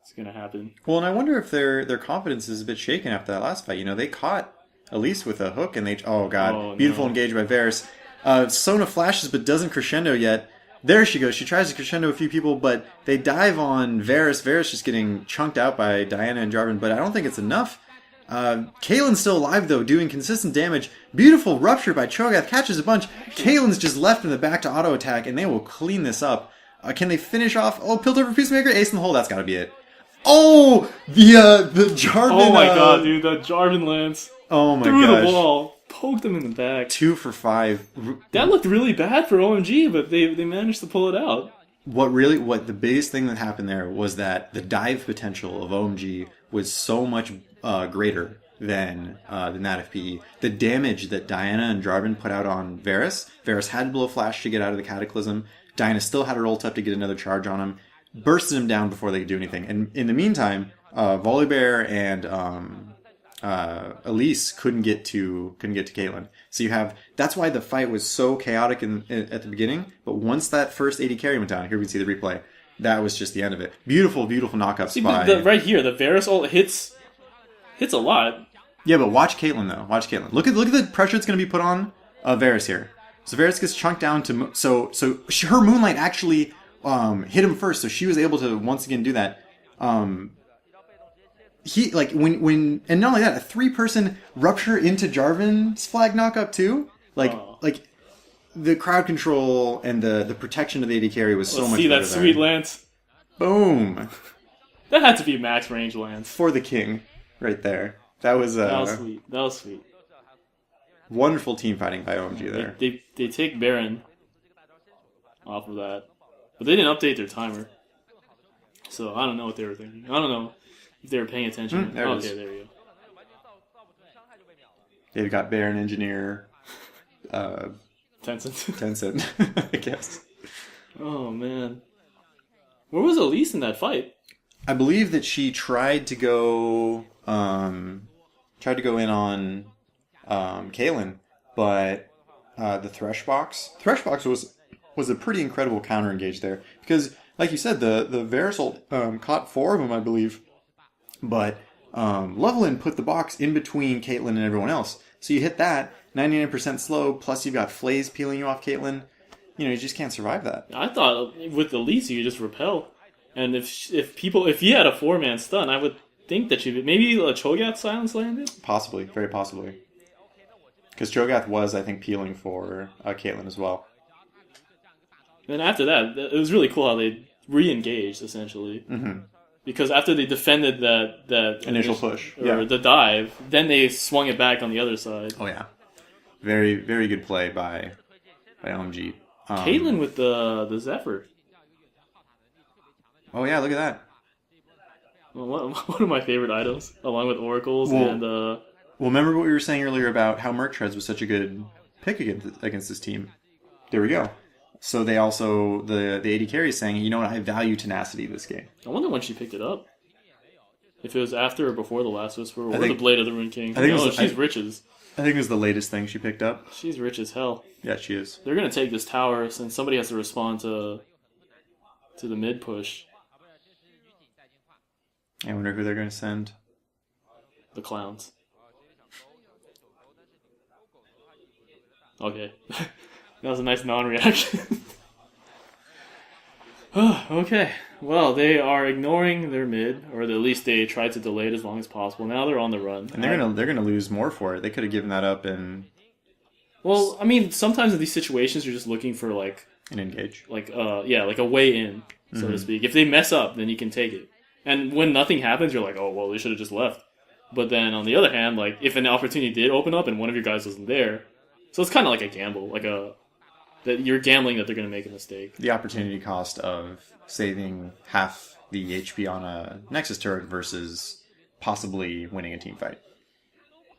is gonna happen. Well, and I wonder if their confidence is a bit shaken after that last fight. They caught Elise with a hook, and oh god, beautiful engage by Varus. Sona flashes but doesn't crescendo yet. There she goes. She tries to crescendo a few people, but they dive on Varus. Varus just getting chunked out by Diana and Jarvan, but I don't think it's enough. Kaelin's still alive, though, doing consistent damage. Beautiful rupture by Cho'Gath, catches a bunch. Kaelin's just left in the back to auto-attack, and they will clean this up. Can they finish off? Oh, Piltover Peacemaker, ace in the hole, that's gotta be it. Oh! The Jarvan... Oh my god, dude, that Jarvan lance. Oh my through gosh. the wall. Poked him in the back. 2 for 5. That looked really bad for OMG, but they managed to pull it out. What the biggest thing that happened there was that the dive potential of OMG was so much greater than that of PE. The damage that Diana and Jarvan put out on Varus had to blow flash to get out of the Cataclysm. Diana still had her ult up to get another charge on him, bursted him down before they could do anything. And in the meantime, Volibear and Elise couldn't get to Caitlyn. So that's why the fight was so chaotic at the beginning. But once that first AD carry went down, here we can see the replay. That was just the end of it. Beautiful, beautiful knockups by... right here, the Varus ult hits a lot. Yeah, but watch Caitlyn though. Watch Caitlyn. Look at the pressure that's going to be put on Varus here. So Varus gets chunked down to... So her Moonlight actually hit him first, so she was able to once again do that. He when and not only that, a 3-person rupture into Jarvan's flag knockup too. Like the crowd control and the protection of the AD carry was so much better. See that sweet lance? Boom! That had to be max range lance for the king, right there. That was sweet. That was sweet. Wonderful team fighting by OMG there. They take Baron off of that, but they didn't update their timer, so I don't know what they were thinking. I don't know if they were paying attention. There it is. There you go. They've got Baron Engineer, Tencent, I guess. Oh man, where was Elise in that fight? I believe that she tried to go in on Kaelin, but the Thresh Box was a pretty incredible counter engage there, because like you said, the Varus ult caught 4 of them, I believe, but Loveland put the box in between Caitlyn and everyone else. So you hit that 99% slow, plus you've got Flays peeling you off Caitlyn. You just can't survive that. I thought with Elise you just repel, and if he had a 4-man stun, I would think that maybe a Cho'Gath silence landed. Possibly, very possibly, because Cho'Gath was, I think, peeling for Caitlyn as well. And after that, it was really cool how they re-engaged essentially. Mm-hmm. Because after they defended that initial push or the dive, then they swung it back on the other side. Oh yeah, very very good play by OMG. Caitlyn with the Zephyr. Oh yeah, look at that. Well, one of my favorite items, along with oracles and. Well, remember what we were saying earlier about how Merc Treads was such a good pick against this team. There we go. So they also the AD carry is saying, you know what, I value tenacity this game. I wonder when she picked it up. If it was after or before the Last Whisper or the Blade of the Rune King. I think she's rich as. I think it was the latest thing she picked up. She's rich as hell. Yeah, she is. They're gonna take this tower since somebody has to respond to the mid push. I wonder who they're going to send. The clowns. Okay. That was a nice non-reaction. Okay. Well, they are ignoring their mid, or at least they tried to delay it as long as possible. Now they're on the run. And they're gonna lose more for it. They could have given that up and... Well, I mean, sometimes in these situations you're just looking for an engage. Like a way in, so to speak. If they mess up, then you can take it. And when nothing happens, you're like, oh, well, they should have just left. But then, on the other hand, if an opportunity did open up and one of your guys wasn't there, so it's kind of like a gamble, that you're gambling that they're going to make a mistake. The opportunity cost of saving half the HP on a Nexus turret versus possibly winning a team fight.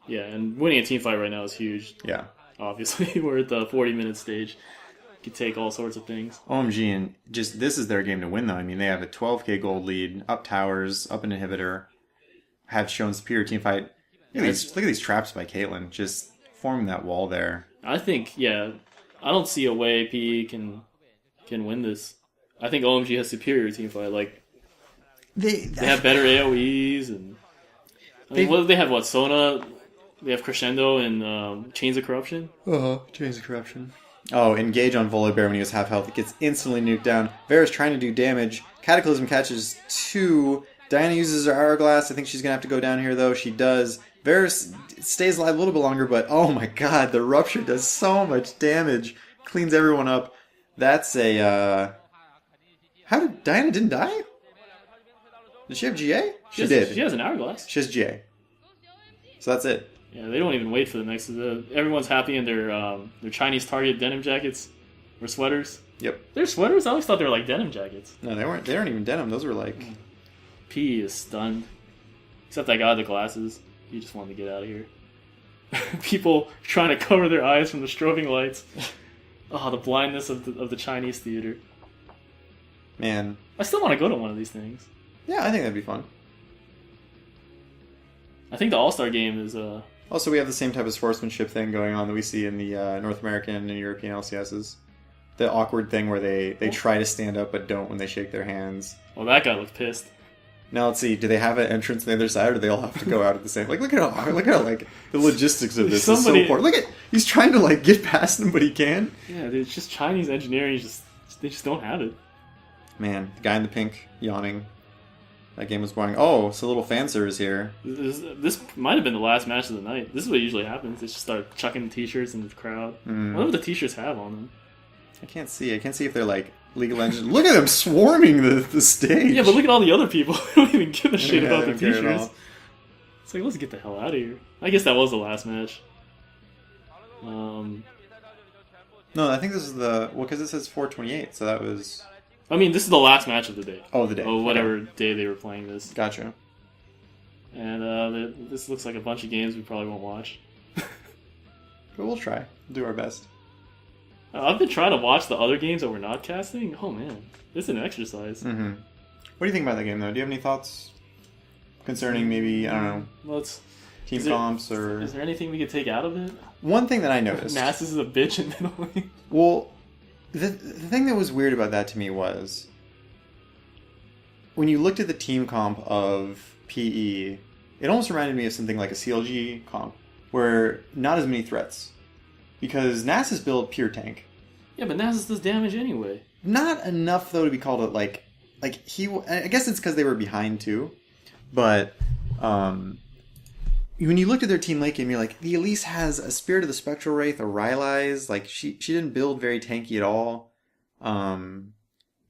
Yeah, and winning a team fight right now is huge. Yeah. Obviously, we're at the 40-minute stage. You could take all sorts of things. OMG, and just this is their game to win, though. I mean, they have a 12k gold lead, up towers, up an inhibitor, have shown superior team fight. Look at these traps by Caitlyn, just forming that wall there. I think, I don't see a way PE can win this. I think OMG has superior team fight. Like they have better AOE's and they have what Sona. They have Crescendo and Chains of Corruption. Chains of Corruption. Oh, engage on Volibear when he was half health. It gets instantly nuked down. Vera's trying to do damage. Cataclysm catches 2. Diana uses her Hourglass. I think she's going to have to go down here, though. She does. Vera stays alive a little bit longer, but oh my god, the Rupture does so much damage. Cleans everyone up. That's a... How did... Diana didn't die? Did she have GA? She did. She has an Hourglass. She has GA. So that's it. Yeah, they don't even wait for the next. Everyone's happy in their Chinese Target denim jackets or sweaters. Yep. They're sweaters? I always thought they were like denim jackets. No, they weren't. They weren't even denim. Those were like... P is stunned. Except that guy with the glasses. He just wanted to get out of here. People trying to cover their eyes from the strobing lights. Oh, the blindness of the Chinese theater. Man. I still want to go to one of these things. Yeah, I think that'd be fun. I think the All-Star game is... Also, we have the same type of sportsmanship thing going on that we see in the North American and European LCSs. The awkward thing where they try to stand up but don't when they shake their hands. Well, that guy looked pissed. Now let's see. Do they have an entrance on the other side, or do they all have to go out at the same? Like, look at how like the logistics of this is so important. Look at he's trying to like get past them, but he can. Yeah, it's just Chinese engineering. They just don't have it. Man, the guy in the pink yawning. That game was boring. Oh, it's a little fan service here. This might have been the last match of the night. This is what usually happens. They just start chucking t-shirts in the crowd. What do the t-shirts have on them? I can't see. I can't see if they're like League of Legends. Look at them swarming the stage. Yeah, but look at all the other people. They don't even give a shit about the t-shirts. It's like, let's get the hell out of here. I guess that was the last match. No, I think this is because it says 428, so that was... I mean, this is the last match of the day. Oh, the day. Oh, whatever day they were playing this. Gotcha. And this looks like a bunch of games we probably won't watch. But we'll try. We'll do our best. I've been trying to watch the other games that we're not casting. Oh, man. This is an exercise. Mm-hmm. What do you think about that game, though? Do you have any thoughts concerning maybe, I don't know, team comps or... Is there anything we could take out of it? One thing that I noticed... Nasus is a bitch in middle lane. Well... The thing that was weird about that to me was when you looked at the team comp of PE, it almost reminded me of something like a CLG comp, where not as many threats. Because Nasus built pure tank. Yeah, but Nasus does damage anyway. Not enough, though, to be called a, I guess it's because they were behind, too. But, when you looked at their team late game, you're like, the Elise has a Spirit of the Spectral Wraith, a Rylai's. Like, she didn't build very tanky at all.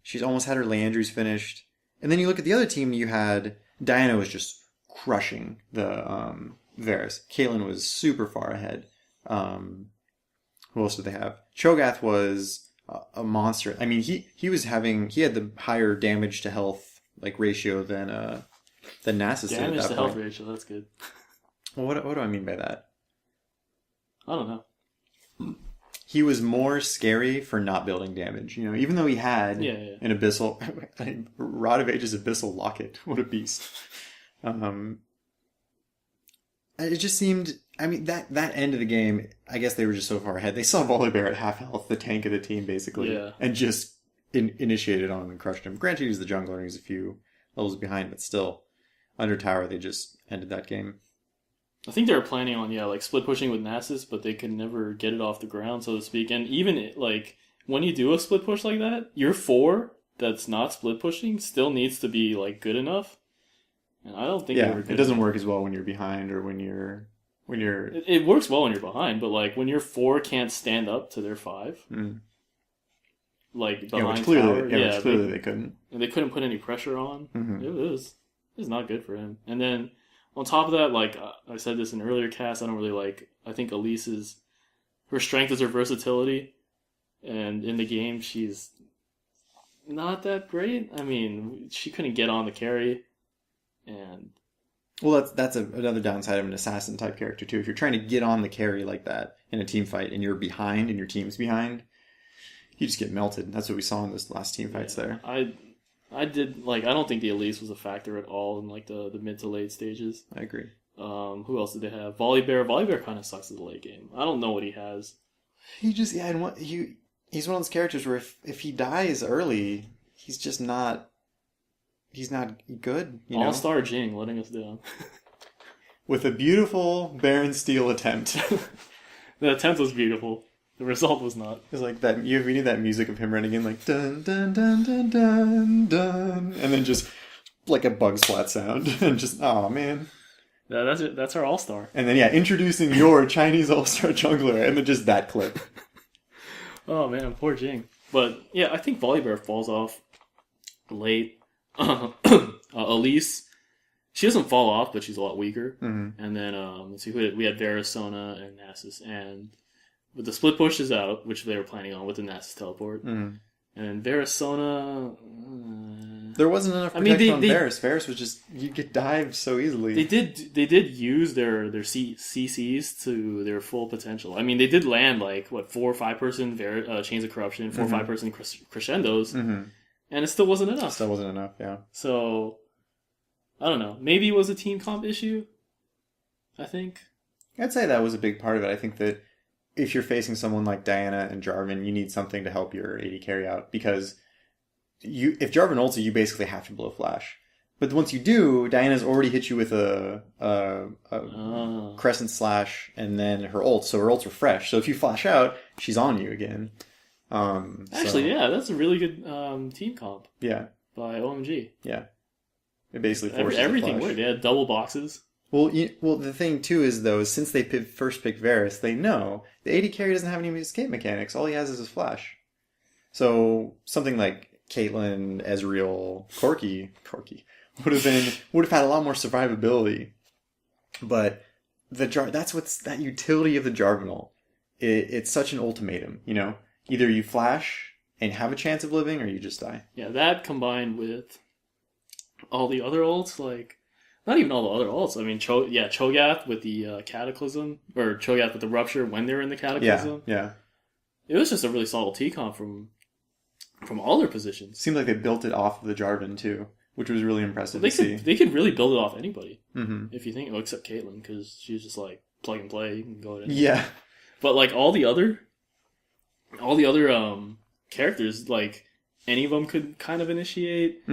She's almost had her Leandries finished. And then you look at the other team, you had... Diana was just crushing the Varus. Caitlyn was super far ahead. Who else did they have? Cho'Gath was a monster. I mean, he had the higher damage to health ratio than Nasus did at that point. Damage to health ratio, that's good. Well, what do I mean by that? I don't know. He was more scary for not building damage. You know, even though he had an Abyssal... Rod of Ages Abyssal Locket. What a beast. It just seemed... I mean, that end of the game, I guess they were just so far ahead. They saw Volibear at half health, the tank of the team, basically, and just initiated on him and crushed him. Granted, he was the jungler and he was a few levels behind, but still, under tower, they just ended that game. I think they were planning on, split pushing with Nasus, but they could never get it off the ground, so to speak. And even, when you do a split push like that, your 4 that's not split pushing still needs to be, good enough. And I don't think they were good. It doesn't work as well when you're behind or when you're... It works well when you're behind, but, when your 4 can't stand up to their 5... behind clearly tower... they couldn't. And they couldn't put any pressure on. Mm-hmm. It was not good for him. And then... On top of that, I said this in earlier casts, I don't really I think Elise's, her strength is her versatility, and in the game she's not that great. I mean, she couldn't get on the carry, and... Well, that's another downside of an assassin type character too. If you're trying to get on the carry like that in a team fight, and you're behind, and your team's behind, you just get melted. That's what we saw in those last team fights there. I don't think the Elise was a factor at all in the mid to late stages. I agree. Who else did they have? Volibear. Volibear kind of sucks at the late game. I don't know what he has. He just and he's one of those characters where if he dies early, he's just not. He's not good. All-Star Jing letting us down. With a beautiful Baron Steel attempt. The attempt was beautiful. The result was not. It's like that. We need that music of him running in like dun dun dun dun dun dun, and then just like a bug splat sound, and just oh man. Yeah, that's it. That's our All-Star. And then introducing your Chinese All-Star jungler, and then just that clip. Oh man, poor Jing. But yeah, I think Volibear falls off late. Elise, she doesn't fall off, but she's a lot weaker. Mm-hmm. And then let's see, we had Verisona and Nasus, and with the split pushes out, which they were planning on with the Nasus teleport, and then Verisona. There wasn't enough protection on Varus. Varus was just you get dived so easily. They did use their CCs to their full potential. I mean, they did land like 4 or 5 person Chains of Corruption, 4 or 5 person crescendos. And it still wasn't enough. Still wasn't enough, yeah. So, I don't know. Maybe it was a team comp issue, I think. I'd say that was a big part of it. I think that if you're facing someone like Diana and Jarvan, you need something to help your AD carry out. Because if Jarvan ults you basically have to blow flash. But once you do, Diana's already hit you with a crescent slash and then her ult. So her ults are fresh. So if you flash out, she's on you again. Actually, yeah, that's a really good team comp. Yeah. By OMG. Yeah. It basically forces everything worked. They had double boxes. Well, the thing too is though, since they first picked Varus, they know the AD carry doesn't have any escape mechanics. All he has is his flash. So something like Caitlyn, Ezreal, Corki would have had a lot more survivability. But that's what's that utility of the Jarvanal. It's such an ultimatum, Either you flash and have a chance of living, or you just die. Yeah, that combined with all the other ults, like not even all the other ults. I mean, Cho'Gath with the Cataclysm, or Cho'Gath with the Rupture when they were in the Cataclysm. Yeah. It was just a really solid T-comp from all their positions. Seemed like they built it off of the Jarvan too, which was really impressive to see. They could really build it off anybody, if you think, except Caitlyn, because she's just like plug and play. You can go to yeah. But like all the other characters, like any of them could kind of initiate.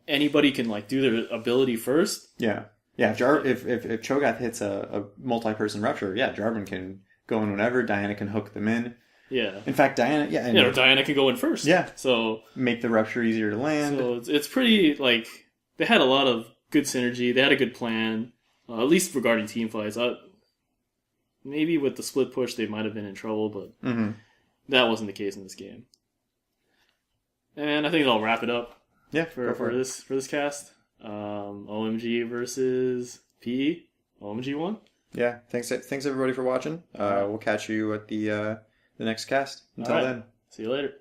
Anybody can like do their ability first. Yeah. If Cho'Gath hits a multi-person Rupture, Jarvan can go in whenever. Diana can hook them in. Yeah. In fact, Diana. Diana can go in first. Yeah. So make the Rupture easier to land. So it's pretty like they had a lot of good synergy. They had a good plan, at least regarding team fights. Maybe with the split push, they might have been in trouble, but that wasn't the case in this game. And I think I'll wrap it up. Yeah, for this cast. OMG versus PE. OMG won. Yeah, thanks everybody for watching. We'll catch you at the next cast. Until then. See you later.